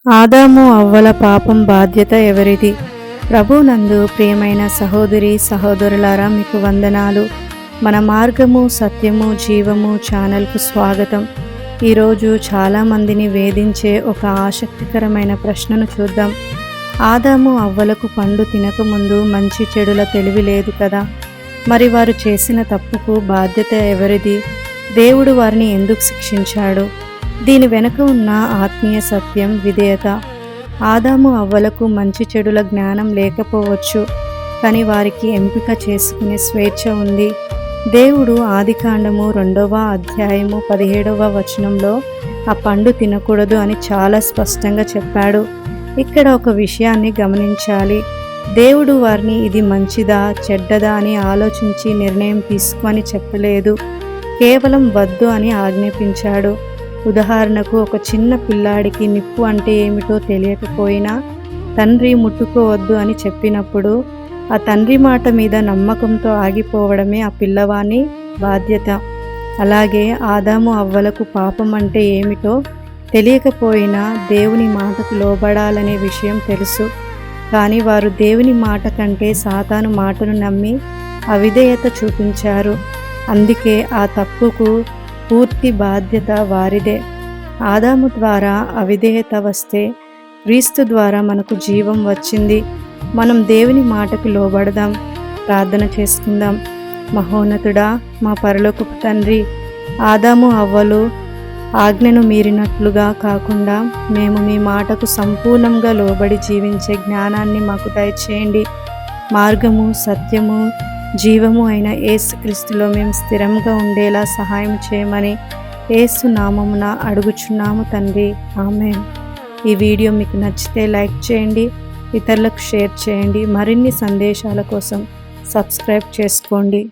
ఆదాము అవ్వల పాపం బాధ్యత ఎవరిది? ప్రభునందు ప్రియమైన సహోదరి సహోదరులారా, మీకు వందనాలు. మన మార్గము సత్యము జీవము ఛానల్కు స్వాగతం. ఈరోజు చాలామందిని వేధించే ఒక ఆసక్తికరమైన ప్రశ్నను చూద్దాం. ఆదాము అవ్వలకు పండు తినకముందు మంచి చెడుల తెలివి లేదు కదా, మరి వారు చేసిన తప్పుకు బాధ్యత ఎవరిది? దేవుడు వారిని ఎందుకు శిక్షించాడు? దీని వెనుక ఉన్న ఆత్మీయ సత్యం విధేయత. ఆదాము అవ్వలకు మంచి చెడుల జ్ఞానం లేకపోవచ్చు, కానీ వారికి ఎంపిక చేసుకునే స్వేచ్ఛ ఉంది. దేవుడు ఆదికాండము 2వ అధ్యాయము 17వ వచనంలో ఆ పండు తినకూడదు అని చాలా స్పష్టంగా చెప్పాడు. ఇక్కడ ఒక విషయాన్ని గమనించాలి. దేవుడు వారిని ఇది మంచిదా చెడ్డదా అని ఆలోచించి నిర్ణయం తీసుకొని చెప్పలేదు, కేవలం వద్దు అని ఆజ్ఞాపించాడు. ఉదాహరణకు, ఒక చిన్న పిల్లాడికి నిప్పు అంటే ఏమిటో తెలియకపోయినా తండ్రి ముట్టుకోవద్దు అని చెప్పినప్పుడు ఆ తండ్రి మాట మీద నమ్మకంతో ఆగిపోవడమే ఆ పిల్లవాని బాధ్యత. అలాగే ఆదాము అవ్వలకు పాపం అంటే ఏమిటో తెలియకపోయినా దేవుని మాటకు లోబడాలనే విషయం తెలుసు. కానీ వారు దేవుని మాట కంటే సాతాను మాటను నమ్మి అవిధేయత చూపించారు. అందుకే ఆ తప్పుకు పూర్తి బాధ్యత వారిదే. ఆదాము ద్వారా అవిధేయత వస్తే క్రీస్తు ద్వారా మనకు జీవం వచ్చింది. మనం దేవుని మాటకు లోబడదాం. ప్రార్థన చేసుకుందాం. మహోన్నతుడా, మా పరలోకపు తండ్రి, ఆదాము అవ్వలు ఆజ్ఞను మీరినట్లుగా కాకుండా మేము మీ మాటకు సంపూర్ణంగా లోబడి జీవించే జ్ఞానాన్ని మాకు దయచేయండి. మార్గము సత్యము జీవము అయిన యేసుక్రీస్తులో మేము స్థిరంగా ఉండేలా సహాయం చేయమని యేసు నామమున అడుగుచున్నాము తండ్రి, ఆమేన్. ఈ వీడియో మీకు నచ్చితే లైక్ చేయండి, ఇతరులకు షేర్ చేయండి. మరిన్ని సందేశాల కోసం సబ్స్క్రైబ్ చేసుకోండి.